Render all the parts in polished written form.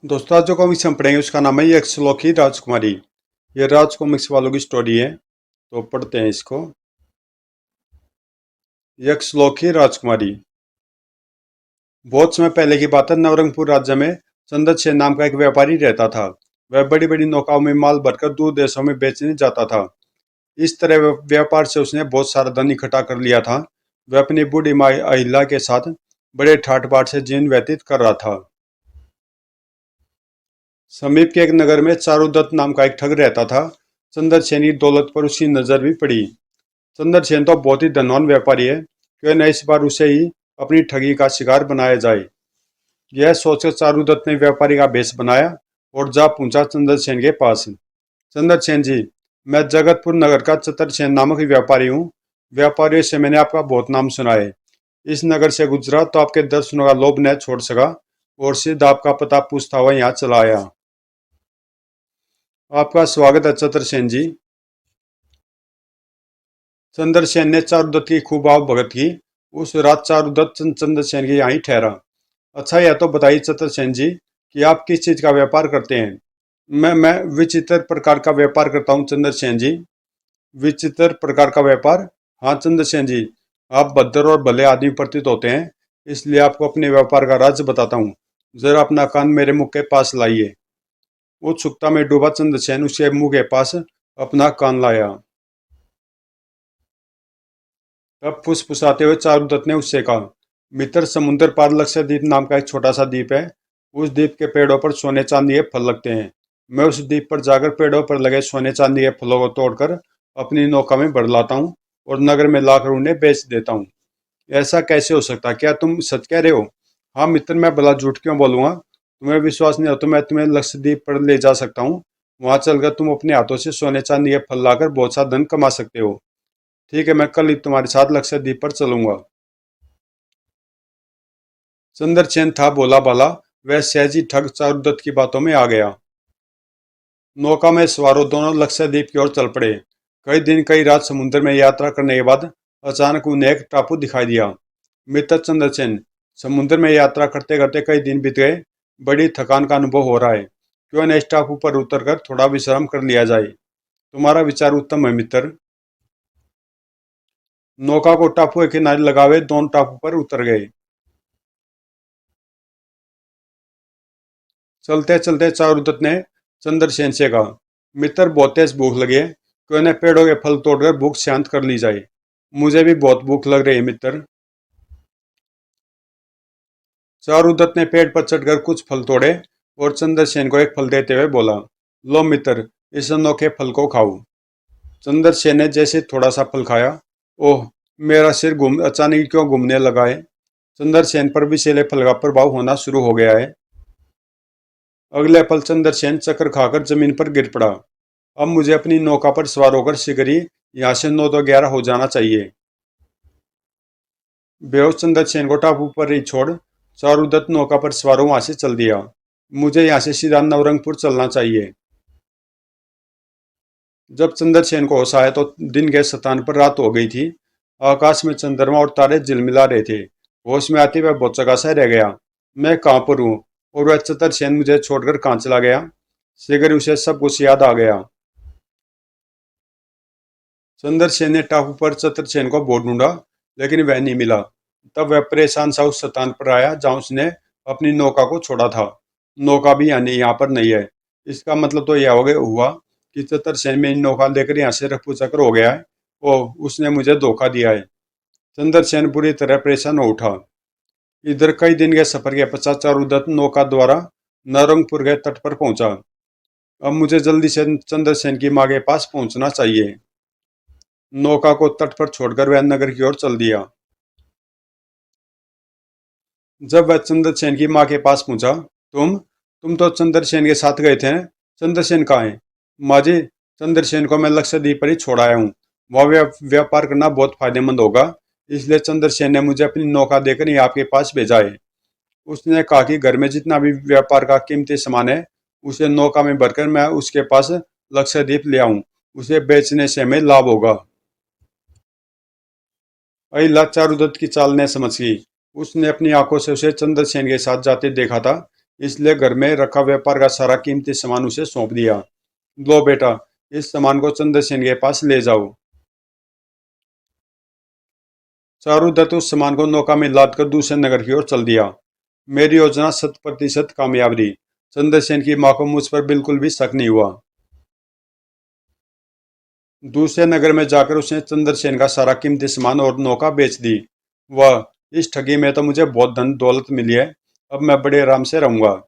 दोस्तों आज जो कॉमिक्स हम पढ़ेंगे उसका नाम है यक्षलोकी राजकुमारी। ये राज कॉमिक्स वालों की स्टोरी है, तो पढ़ते हैं इसको। यक्षलोकी राजकुमारी। बहुत समय पहले की बात है। नवरंगपुर राज्य में चंद्रसेन नाम का एक व्यापारी रहता था। वह बड़ी बड़ी नौकाओं में माल भरकर दूर देशों में बेचने जाता था। इस तरह व्यापार से उसने बहुत सारा धन इकट्ठा कर लिया था। वह अपनी बूढ़ी माँ अहिल्या के साथ बड़े ठाट बाट से जीवन व्यतीत कर रहा था। समीप के एक नगर में चारुदत्त नाम का एक ठग रहता था। चंद्रसेन की दौलत पर उसकी नजर भी पड़ी। चंद्रसेन तो बहुत ही धनवान व्यापारी है, क्यों न इस बार उसे ही अपनी ठगी का शिकार बनाया जाए। यह सोचकर चारुदत्त ने व्यापारी का भेष बनाया और जा पहुंचा चंद्रसेन के पास। चंद्रसेन जी, मैं जगतपुर नगर का चतुरसेन नामक व्यापारी हूँ। व्यापारियों से मैंने आपका बहुत नाम सुना है। इस नगर से गुजरा तो आपके दर्शनों का लोभ न छोड़ सका और सीधा आपका पता पूछता हुआ यहाँ चला आया। आपका स्वागत है चतुरसेन जी। चंद्रसेन ने चारुदत्त की खूब आवभगत की। उस रात चारुदत्त चंद्रसेन के यहाँ ही ठहरा। अच्छा, यह तो बताइए चतुरसेन जी कि आप किस चीज का व्यापार करते हैं। मैं विचित्र प्रकार का व्यापार करता हूँ चंद्रसेन जी। विचित्र प्रकार का व्यापार? हाँ चंद्रसेन जी, आप भद्र और भले आदमी प्रतीत होते हैं, इसलिए आपको अपने व्यापार का राज बताता हूँ। जरा अपना कान मेरे मुंह के पास लाइए। उत्सुकता में डूबा चंद्रसेन उसके मुंह के पास अपना कान लाया। तब फुसफुसाते हुए चारुदत्त ने उससे कहा, मित्र, समुद्र पार लक्षद्वीप नाम का एक छोटा सा द्वीप है। उस द्वीप के पेड़ों पर सोने चांदी के फल लगते हैं। मैं उस द्वीप पर जाकर पेड़ों पर लगे सोने चांदी के फलों को तोड़कर अपनी नौका में भर लाता हूँ और नगर में लाकर उन्हें बेच देता हूँ। ऐसा कैसे हो सकता? क्या तुम सच कह रहे हो? हाँ मित्र, मैं भला झूठ क्यों बोलूंगा? तुम्हें विश्वास नहीं हो तो मैं तुम्हें लक्षद्वीप पर ले जा सकता हूँ। वहां चलकर तुम अपने हाथों से सोने चांदी के फल लाकर बहुत सा धन कमा सकते हो। ठीक है, मैं कल ही तुम्हारे साथ लक्षद्वीप पर चलूंगा। चंद्रसेन था भोला भाला। वह सहजी ठग चारुदत्त की बातों में आ गया। नौका में सवारों दोनों लक्षद्वीप की ओर चल पड़े। कई दिन कई रात समुद्र में यात्रा करने के बाद अचानक उन्हें एक टापू दिखाई दिया। मित्र चंद्रसेन, समुद्र में यात्रा करते करते कई दिन बीत गए। बड़ी थकान का अनुभव हो रहा है। क्यों न इस टापू पर उतरकर थोड़ा विश्राम कर लिया जाए। तुम्हारा विचार उत्तम है मित्र। नौका को टापू के किनारे लगावे दोनों टापू पर उतर गए। चलते चलते चारुदत्त ने चंद्रसेन से कहा, मित्र, बहुत तेज भूख लगी है। क्यों न पेड़ों के फल तोड़कर भूख शांत कर ली जाए। मुझे भी बहुत भूख लग रही है मित्र। चारुदत्त ने पेड़ पर चढ़कर कुछ फल तोड़े और चंद्रसेन को एक फल देते हुए बोला, लो मित्र, इस अनोखे फल को खाओ। चंद्रसेन ने जैसे थोड़ा सा फल खाया, ओह, मेरा सिर घूम अचानक क्यों घूमने लगा है। चंद्रसेन पर विषैले फल का प्रभाव होना शुरू हो गया है। अगले पल चंद्रसेन चक्कर खाकर जमीन पर गिर पड़ा। अब मुझे अपनी नौका पर सवार होकर शीघ्र ही यहाँ से 9 तो 11 हो जाना चाहिए। बेहोश चंद्रसेन को टापू पर ही छोड़ चारुदत्त नौका पर सवार वहां से चल दिया। मुझे यहाँ से सीधा नवरंगपुर चलना चाहिए। जब चंद्रसेन को होश आया तो दिन के स्थान पर रात हो गई थी। आकाश में चंद्रमा और तारे झिलमिला रहे थे। होश में आते वह बहुत जगह सा रह गया। मैं कहाँ पर हूँ और वह चतुरसेन मुझे छोड़कर कहाँ चला गया? शीघ्र उसे सब कुछ याद आ गया। चंद्रसेन ने टापू पर चतुरसेन को बहुत ढूंढा, लेकिन वह नहीं मिला। तब वह परेशान सा उस स्थान पर आया जहाँ उसने अपनी नौका को छोड़ा था। नौका भी यानी यहाँ पर नहीं है। इसका मतलब तो यह हो गया हुआ कि चतुरसेन मेरी नौका लेकर यहाँ से रफू चक्कर हो गया है। ओह, उसने मुझे धोखा दिया है। चंद्रसेन बुरी तरह परेशान हो उठा। इधर कई दिन के सफर के पश्चात चारुदत्त नौका द्वारा नवरंगपुर के तट पर पहुंचा। अब मुझे जल्दी से चंद्रसेन की माँ के पास पहुंचना चाहिए। नौका को तट पर छोड़कर वह नगर की ओर चल दिया। जब वह चंद्रसेन की माँ के पास पहुंचा, तुम तो चंद्रसेन के साथ गए थे। चंद्रसेन कहाँ है? माँ जी, चंद्रसेन को मैं लक्षद्वीप पर ही छोड़ आया हूँ। वहाँ व्यापार करना बहुत फायदेमंद होगा, इसलिए चंद्रसेन ने मुझे अपनी नौका देकर ही आपके पास भेजा है। उसने कहा कि घर में जितना भी व्यापार का कीमती सामान है उसे नौका में भरकर मैं उसके पास लक्षद्वीप ले आऊं। उसे बेचने से हमें लाभ होगा। अहिल्या चारुदत्त की चाल ने समझ गई। उसने अपनी आंखों से उसे चंद्रसेन के साथ जाते देखा था, इसलिए घर में रखा व्यापार का सारा कीमती सामान उसे सौंप दिया। लो बेटा, इस सामान को चंद्रसेन के पास ले जाओ। चारुदत्त उस सामान को नौका में लाद कर दूसरे नगर की ओर चल दिया। मेरी योजना 100% कामयाब रही। चंद्रसेन की मां को मुझ पर बिल्कुल भी शक नहीं हुआ। दूसरे नगर में जाकर उसने चंद्रसेन का सारा कीमती सामान और नौका बेच दी। वह, इस ठगी में तो मुझे बहुत धन दौलत मिली है, अब मैं बड़े आराम से रहूंगा।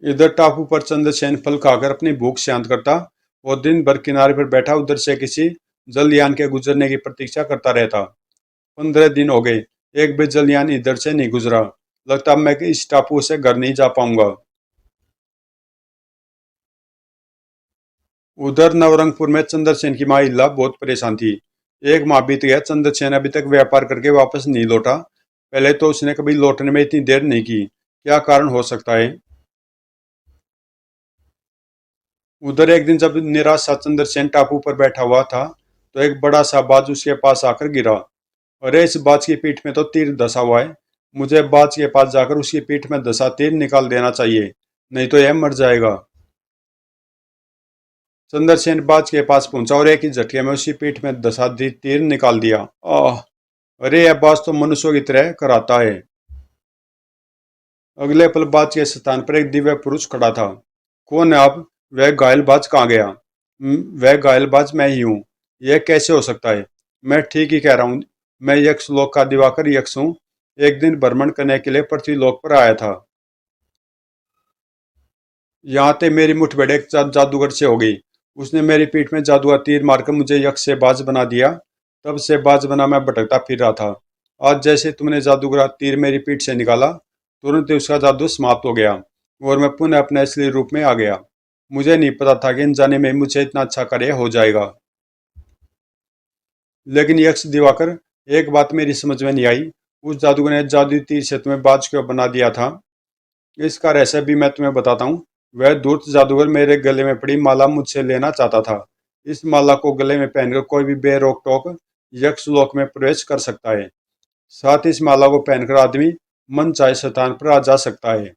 इधर टापू पर चंद्रसेन फल खाकर अपनी भूख शांत करता और दिन भर किनारे पर बैठा उधर से किसी जलयान के गुजरने की प्रतीक्षा करता रहता। 15 दिन हो गए, एक भी जलयान इधर से नहीं गुजरा। लगता अब मैं कि इस टापू से घर नहीं जा पाऊंगा। उधर नवरंगपुर में चंद्रसेन की माँ इल्ला बहुत परेशान थी। एक माह बीत गया, चंद्रसेन अभी तक व्यापार करके वापस नहीं लौटा। पहले तो उसने कभी लौटने में इतनी देर नहीं की। क्या कारण हो सकता है? उधर एक दिन जब निराश सा चंद्रसेन टापू पर बैठा हुआ था, तो एक बड़ा सा बाज उसके पास आकर गिरा। अरे, इस बाज की पीठ में तो तीर धसा हुआ है। मुझे बाज के पास जाकर उसकी पीठ में धसा तीर निकाल देना चाहिए, नहीं तो यह मर जाएगा। चंद्रसेन बाज के पास पहुंचा और एक ही झटके में उसकी पीठ में धसा तीर निकाल दिया। आह! अरे, यह बाज तो मनुष्यों की तरह कराता है। अगले पल बाज के स्थान पर एक दिव्य पुरुष खड़ा था। कौन है आप? वह घायल बाज कहाँ गया? वह घायल बाज मैं ही हूँ। यह कैसे हो सकता है? मैं ठीक ही कह रहा हूँ। मैं यक्षलोक का दिवाकर यक्ष हूँ। एक दिन भ्रमण करने के लिए पृथ्वीलोक पर आया था। यहाँ ते मेरी मुठभेड़ एक जादूगर से हो गई। उसने मेरी पीठ में जादू का तीर मारकर मुझे यक्ष से बाज बना दिया। तब से बाज बना मैं भटकता फिर रहा था। आज जैसे तुमने जादूगर तीर मेरी पीठ से निकाला, तुरंत ही उसका जादू समाप्त हो गया और मैं पुनः अपने असली रूप में आ गया। मुझे नहीं पता था कि अनजाने में मुझे इतना अच्छा कार्य हो जाएगा। लेकिन यक्ष दिवाकर, एक बात मेरी समझ में नहीं आई। उस जादूगर ने जादुई तीर से तुम्हें बाज क्यों बना दिया था? इसका रहस्य भी मैं तुम्हें बताता हूँ। वह धूर्त जादूगर मेरे गले में पड़ी माला मुझसे लेना चाहता था। इस माला को गले में पहनकर कोई भी बेरोक टोक यक्षलोक में प्रवेश कर सकता है। साथ ही इस माला को पहनकर आदमी मन चाहे स्थान पर आ जा सकता है।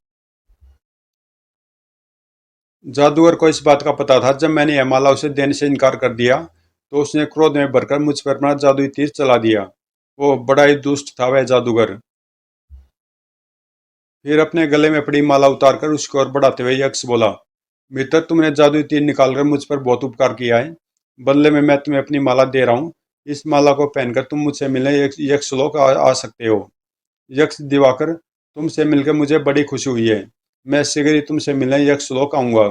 जादूगर को इस बात का पता था। जब मैंने यह माला उसे देने से इनकार कर दिया, तो उसने क्रोध में भरकर मुझ पर अपना जादुई तीर चला दिया। वो बड़ा ही दुष्ट था वह जादूगर। फिर अपने गले में पड़ी माला उतारकर उसकी ओर बढ़ाते हुए यक्ष बोला, मित्र, तुमने जादुई तीर निकालकर मुझ पर बहुत उपकार किया है। बदले में मैं तुम्हें अपनी माला दे रहा हूँ। इस माला को पहनकर तुम मुझसे मिलने यक्षलोक आ सकते हो। यक्ष दिवाकर, तुमसे मिलकर मुझे बड़ी खुशी हुई है। मैं शीघ्र ही तुमसे मिलने यक्षलोक आऊंगा।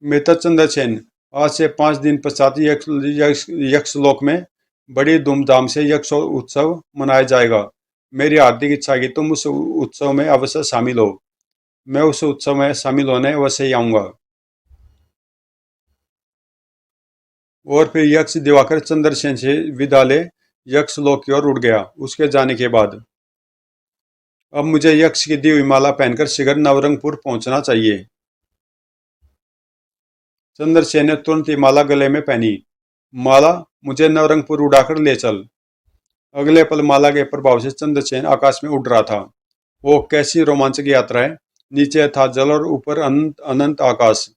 मित्र चंद्रसेन, आज से 5 दिन पश्चात यक्षलोक में बड़ी धूमधाम से यक्ष उत्सव मनाया जाएगा। मेरी हार्दिक इच्छा है कि तुम उस उत्सव में अवश्य शामिल हो। मैं उस उत्सव में शामिल होने अवश्य ही आऊंगा। और फिर यक्ष दिवाकर चंद्रसेन से विदा ले यक्षलोक की ओर उड़ गया। उसके जाने के बाद अब मुझे यक्ष की दी हुई माला पहनकर शीघ्र नवरंगपुर पहुंचना चाहिए। चंद्रसेन ने तुरंत ही माला गले में पहनी। माला, मुझे नवरंगपुर उड़ाकर ले चल। अगले पल माला के प्रभाव से चंद्रसेन आकाश में उड़ रहा था। वो कैसी रोमांचक यात्रा है! नीचे था जल और ऊपर अनंत अनंत आकाश।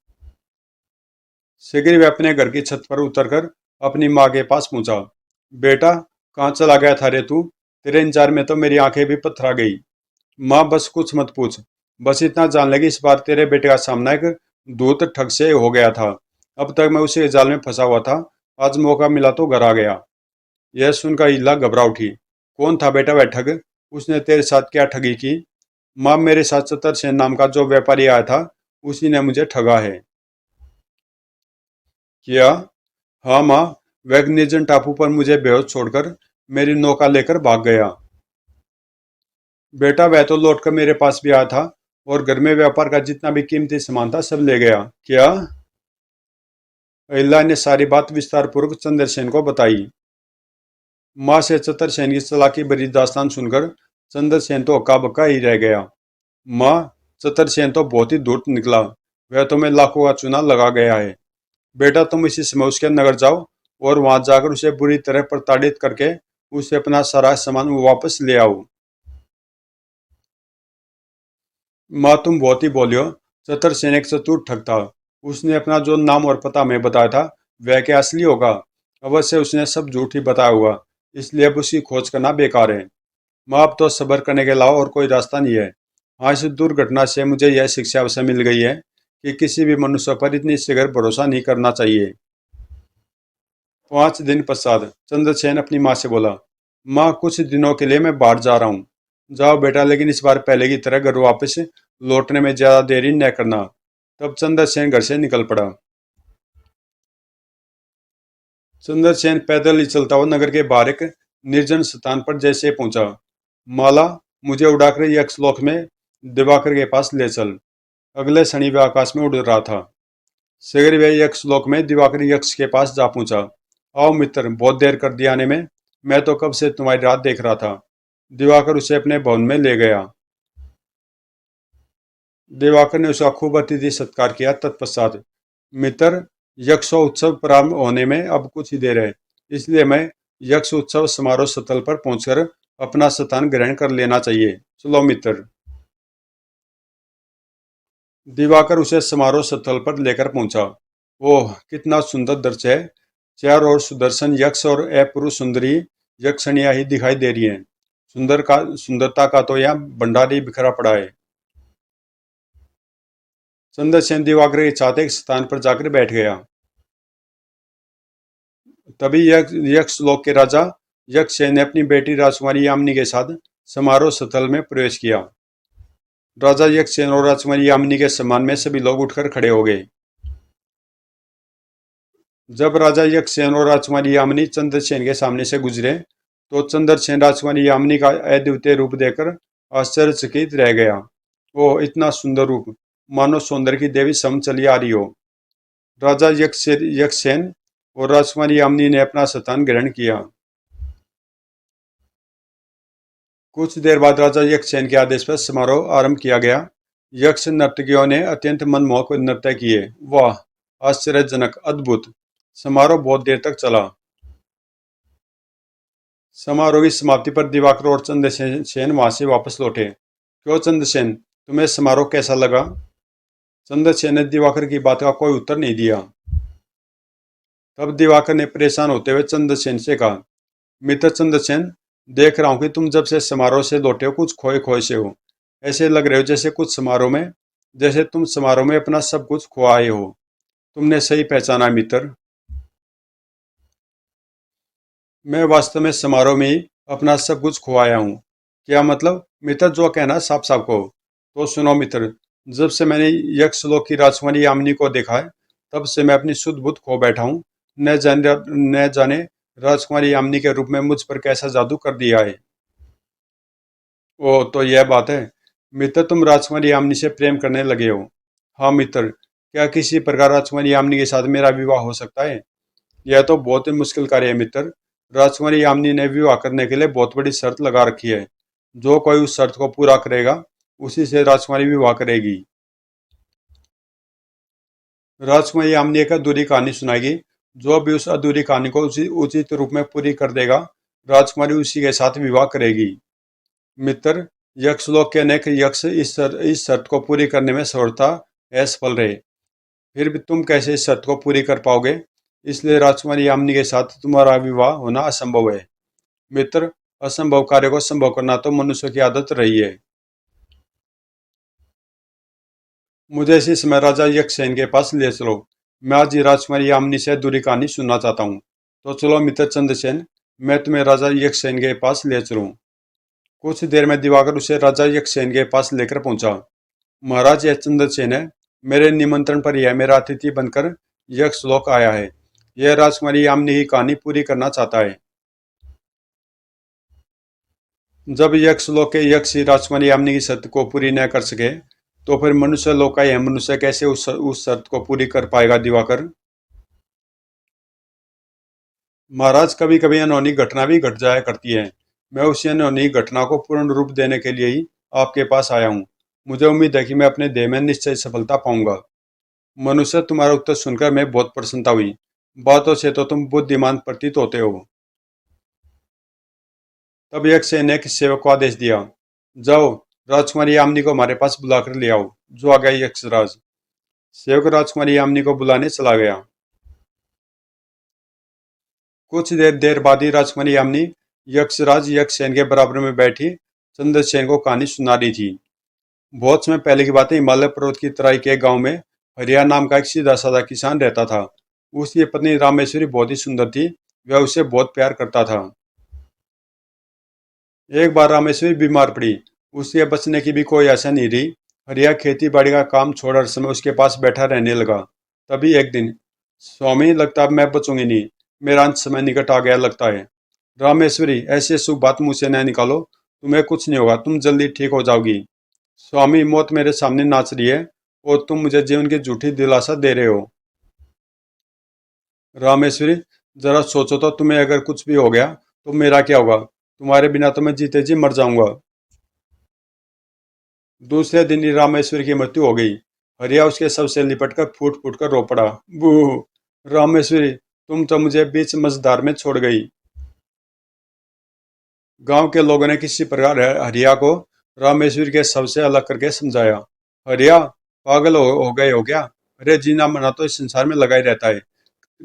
शीघ्र वे अपने घर की छत पर उतरकर अपनी माँ के पास पहुंचा। बेटा, कहाँ चला गया था रे तू? तेरे इंतजार में तो मेरी आंखें भी पथरा गई। माँ, बस कुछ मत पूछ। बस इतना जान ले कि इस बार तेरे बेटे का सामना एक दूत ठग से हो गया था। अब तक मैं उसी जाल में फंसा हुआ था। आज मौका मिला तो घर आ गया। यह सुनकर इल्ला घबरा उठी। कौन था बेटा वह ठग? उसने तेरे साथ क्या ठगी की? माँ, मेरे साथ चतुरसेन नाम का जो व्यापारी आया था, उसी ने मुझे ठगा है। क्या? हाँ माँ, वह निर्जन टापू पर मुझे बेहोश छोड़कर मेरी नौका लेकर भाग गया। बेटा, वह तो लौटकर मेरे पास भी आया था और घर में व्यापार का जितना भी कीमती सामान था सब ले गया। क्या? अहिल्या ने सारी बात विस्तार पूर्वक चंद्रसेन को बताई। माँ से चतुरसेन की चालाकी भरी दास्तान सुनकर चंद्रसेन तो हक्का बक्का ही रह गया। माँ, चतुरसेन तो बहुत ही धूर्त निकला। वह तो मैं लाखों का चूना लगा गया है। बेटा, तुम इसी समय उसके नगर जाओ और वहां जाकर उसे बुरी तरह प्रताड़ित करके उसे अपना सारा सामान वापस ले आओ। माँ तुम बहुत ही बोलियो। चतर सेन एक चतुर ठग था। उसने अपना जो नाम और पता हमें बताया था वह क्या असली होगा? अवश्य उसने सब झूठ ही बताया हुआ, इसलिए अब उसकी खोज करना बेकार है। माँ अब तो सब्र करने के अलावा और कोई रास्ता नहीं है। हाँ, इस दुर्घटना से मुझे यह शिक्षा अवश्य मिल गई है कि किसी भी मनुष्य पर इतनी शीघ्र भरोसा नहीं करना चाहिए। 5 दिन पश्चात चंद्रसेन अपनी माँ से बोला, माँ कुछ दिनों के लिए मैं बाहर जा रहा हूँ। जाओ बेटा, लेकिन इस बार पहले की तरह घर वापस लौटने में ज्यादा देरी न करना। तब चंद्रसेन घर से निकल पड़ा। चंद्रसेन पैदल ही चलता हुआ नगर के बाहर एक निर्जन स्थान पर जैसे पहुंचा, माला मुझे उड़ाकर यक्षलोक में दिवाकर के पास ले चल। अगले क्षण वह आकाश में उड़ रहा था। शीघ्र वह यक्षलोक में दिवाकर यक्ष के पास जा पहुंचा। आओ मित्र, बहुत देर कर दिया आने में। मैं तो कब से तुम्हारी रात देख रहा था। दिवाकर उसे अपने भवन में ले गया। दिवाकर ने उसका खूब अतिथि सत्कार किया। तत्पश्चात, मित्र, यक्षोत्सव प्रारंभ होने में अब कुछ ही देर है, इसलिए मैं यक्ष उत्सव समारोह स्थल पर पहुंचकर अपना स्थान ग्रहण कर लेना चाहिए। चलो मित्र। दिवाकर उसे समारोह स्थल पर लेकर पहुंचा। ओह, कितना सुंदर दृश्य है। चारों ओर सुदर्शन यक्ष और अपूर्व सुंदरी यक्षणियां ही दिखाई दे रही हैं। सुंदरता का तो यहाँ भंडार ही बिखरा पड़ा है। चंद्रसेन दिवाकर के साथ एक स्थान पर जाकर बैठ गया। तभी यक्ष लोक के राजा यक्षसेन ने अपनी बेटी राजकुमारी यामिनी के साथ समारोह स्थल में प्रवेश किया। राजा यक्षसेन और राजकुमारी यामिनी के सम्मान में सभी लोग उठकर खड़े हो गए। जब राजा यक्षसेन और राजकुमारी यामिनी चंद्रसेन के सामने से गुजरे तो चंद्रसेन राजकुमारी यामिनी का अद्वितीय रूप देखकर आश्चर्यचकित रह गया। ओह, इतना सुंदर रूप, मानो सौंदर्य की देवी सम चली आ रही हो। राजा यक्षसेन और राजकुमारी यामिनी ने अपना स्थान ग्रहण किया। कुछ देर बाद राजा यक्षसेन के आदेश पर समारोह आरंभ किया गया। यक्ष नर्तकियों ने अत्यंत मनमोहक नृत्य किए। वाह, आश्चर्यजनक, अद्भुत। समारोह बहुत देर तक चला। समारोह की समाप्ति पर दिवाकर और चंद्रसेन वहां से वापस लौटे। क्यों चंद्रसेन, तुम्हें समारोह कैसा लगा? चंद्रसेन ने दिवाकर की बात का कोई उत्तर नहीं दिया। तब दिवाकर ने परेशान होते हुए चंद्रसेन से कहा, मित्र चंद्रसेन, देख रहा हूं कि तुम जब से समारोह से लौटे हो कुछ खोए खोए से हो। ऐसे लग रहे हो जैसे तुम समारोह में अपना सब कुछ खो आए हो। तुमने सही पहचाना मित्र। मैं वास्तव में समारोह में ही अपना सब कुछ खो आया हूँ। क्या मतलब? मित्र, जो कहना साफ साफ कहो। तो सुनो मित्र, जब से मैंने यक्षलोक की राजकुमारी यामिनी को देखा है तब से मैं अपनी शुद्ध बुद्ध खो बैठा हूँ। न जाने राजकुमारी यामिनी के रूप में मुझ पर कैसा जादू कर दिया है। ओ, तो यह बात है। मित्र, तुम राजकुमारी यामिनी से प्रेम करने लगे हो? हाँ मित्र, क्या किसी प्रकार राजकुमारी यामिनी के साथ मेरा विवाह हो सकता है? यह तो बहुत ही मुश्किल कार्य है मित्र। राजकुमारी यामिनी ने विवाह करने के लिए बहुत बड़ी शर्त लगा रखी है। जो कोई उस शर्त को पूरा करेगा उसी से राजकुमारी विवाह करेगी। राजकुमारी यामिनी एक अधूरी कहानी सुनाएगी। जो भी उस अधूरी कहानी को उसी उचित रूप में पूरी कर देगा राजकुमारी उसी के साथ विवाह करेगी। मित्र, यक्षलोक के अनेक यक्ष इस शर्त को पूरी करने में सर्वथा असफल रहे। फिर भी तुम कैसे इस शर्त को पूरी कर पाओगे? इसलिए राजकुमारी यामिनी के साथ तुम्हारा विवाह होना असंभव है। मित्र, असंभव कार्य को संभव करना तो मनुष्य की आदत रही है। मुझे इसी समय राजा यक्षसेन के पास ले चलो। मैं आज ही राजकुमारी यामिनी से दूरी कहानी सुनना चाहता हूँ। तो चलो मित्र चंद्रसेन, मैं तुम्हें राजा यक्षसेन के पास ले चलूँ। कुछ देर में दिवाकर उसे राजा यक्षसेन के पास लेकर पहुंचा। महाराज, यह चंद्रसेन है। मेरे निमंत्रण पर यह मेरा अतिथि बनकर यक्षलोक आया है। यह राजकुमारी यामिनी की कहानी पूरी करना चाहता है। जब यक्षलोक के यक्ष ही राजकुमारी यामिनी की शर्त को पूरी न कर सके तो फिर मनुष्य लोक का यह मनुष्य कैसे उस शर्त को पूरी कर पाएगा? दिवाकर महाराज, कभी कभी अनहोनी घटना भी घट जाया करती है। मैं उसी अनहोनी घटना को पूर्ण रूप देने के लिए ही आपके पास आया हूँ। मुझे उम्मीद है कि मैं अपने ध्येय में निश्चय सफलता पाऊंगा। मनुष्य, तुम्हारा उत्तर सुनकर मैं बहुत प्रसन्नता हुई। बातों से तो तुम बुद्धिमान प्रतीत होते हो। तब यक्षसेन ने एक सेवक को आदेश दिया, जाओ राजकुमारी यामिनी को हमारे पास बुलाकर ले आओ। जो आ गया यक्षराज। सेवक राजकुमारी यामिनी को बुलाने चला गया। कुछ देर बाद ही राजकुमारी यामिनी यक्षराज यक्षसेन के बराबर में बैठी चंद्रसेन को कहानी सुना रही थी। बहुत समय पहले की बात है। हिमालय पर्वत की तराई के गांव में हरिया नाम का एक सीधा साधा किसान रहता था। उसकी पत्नी रामेश्वरी बहुत ही सुंदर थी। वह उसे बहुत प्यार करता था। एक बार रामेश्वरी बीमार पड़ी। उसके बचने की भी कोई आशा नहीं रही। हरिया खेती बाड़ी का काम छोड़ हर समय उसके पास बैठा रहने लगा। तभी एक दिन, स्वामी लगता अब मैं बचूंगी नहीं, मेरा अंत समय निकट आ गया लगता है। रामेश्वरी, ऐसे शुभ बात मुंह से न निकालो। तुम्हें कुछ नहीं होगा, तुम जल्दी ठीक हो जाओगी। स्वामी, मौत मेरे सामने नाच रही है और तुम मुझे जीवन की झूठी दिलासा दे रहे हो। रामेश्वरी, जरा सोचो तो, तुम्हें अगर कुछ भी हो गया तो मेरा क्या होगा? तुम्हारे बिना तो मैं जीते जी मर जाऊंगा। दूसरे दिन ही रामेश्वरी की मृत्यु हो गई। हरिया उसके शव से लिपटकर फूट फूट कर रो पड़ा। बू, रामेश्वरी, तुम तो मुझे बीच मझधार में छोड़ गई। गांव के लोगों ने किसी प्रकार हरिया को रामेश्वरी के शव से अलग करके समझाया। हरिया, पागल हो गए हो क्या? अरे जीना मरना तो इस संसार में लगा ही रहता है।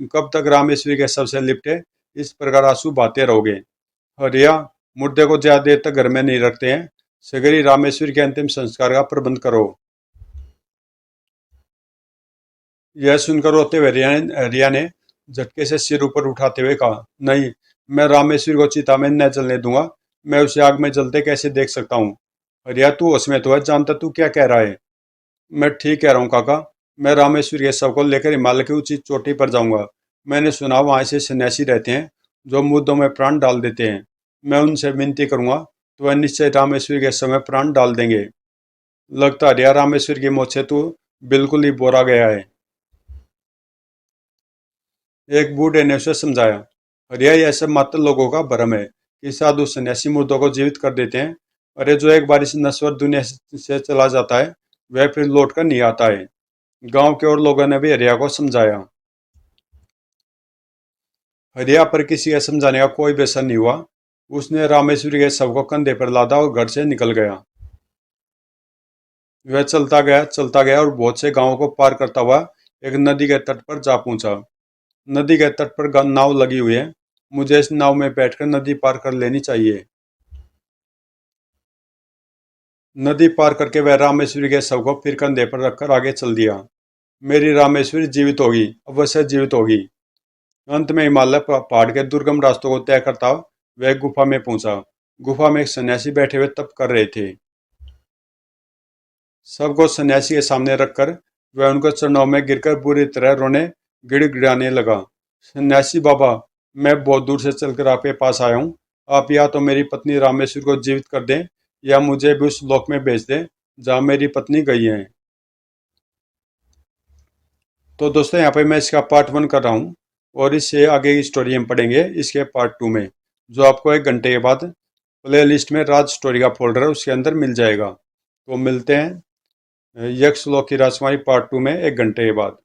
कब तक रामेश्वरी के शव से लिपटे इस प्रकार आंसू बहाते रहोगे? हरिया, मुर्दे को ज्यादा देर तक घर में नहीं रखते हैं। सगरी रामेश्वरी के अंतिम संस्कार का प्रबंध करो। यह सुनकर रोते हुए हरिया ने झटके से सिर ऊपर उठाते हुए कहा, नहीं, मैं रामेश्वरी को चिता में न जलने दूंगा। मैं उसे आग में जलते कैसे देख सकता हूँ? हरिया, तू होश में तो है, जानता तू क्या कह रहा है? मैं ठीक कह रहा हूँ काका। मैं रामेश्वरी के शव को लेकर हिमालय की ऊंची चोटी पर जाऊंगा। मैंने सुना वहां ऐसे सन्यासी रहते हैं जो मुद्दों में प्राण डाल देते हैं। मैं उनसे विनती करूंगा तो वह निश्चय रामेश्वरी के शव में प्राण डाल देंगे। लगता हरिया, रामेश्वरी की मौत से तू बिल्कुल ही बोरा गया है। एक बूढ़े ने उसे समझाया। हरिया, यह सब मात्र लोगों का भ्रम है कि साधु सन्यासी मुर्दों को जीवित कर देते हैं। अरे जो एक बार इस नश्वर दुनिया से चला जाता है वह फिर लौट कर नहीं आता है। गांव के और लोगों ने भी हरिया को समझाया। हरिया पर किसी का समझाने का कोई बेसर नहीं हुआ। उसने रामेश्वरी के शव को कंधे पर लादा और घर से निकल गया। वह चलता गया और बहुत से गांवों को पार करता हुआ एक नदी के तट पर जा पहुंचा। नदी के तट पर नाव लगी हुई है। मुझे इस नाव में बैठकर नदी पार कर लेनी चाहिए। नदी पार करके वह रामेश्वरी के शव को फिर कंधे पर रखकर आगे चल दिया। मेरी रामेश्वरी जीवित होगी, अवश्य जीवित होगी। अंत में हिमालय पहाड़ के दुर्गम रास्तों को तय करता वह गुफा में पहुंचा। गुफा में एक सन्यासी बैठे हुए तप कर रहे थे। सबको सन्यासी के सामने रखकर वह उनके चरणों में गिरकर बुरी तरह रोने गिड़गिड़ाने लगा। सन्यासी बाबा, मैं बहुत दूर से चलकर आपके पास आया हूँ। आप या तो मेरी पत्नी रामेश्वरी को जीवित कर दें या मुझे भी उस लोक में भेज दें जहाँ मेरी पत्नी गई है। तो दोस्तों, यहाँ पे मैं इसका पार्ट 1 कर रहा हूँ और इससे आगे की स्टोरी हम पढ़ेंगे इसके पार्ट 2 में, जो आपको 1 घंटे के बाद प्ले लिस्ट में राज स्टोरी का फोल्डर है उसके अंदर मिल जाएगा। तो मिलते हैं यक्ष लोक की राजकुमारी पार्ट 2 में 1 घंटे के बाद।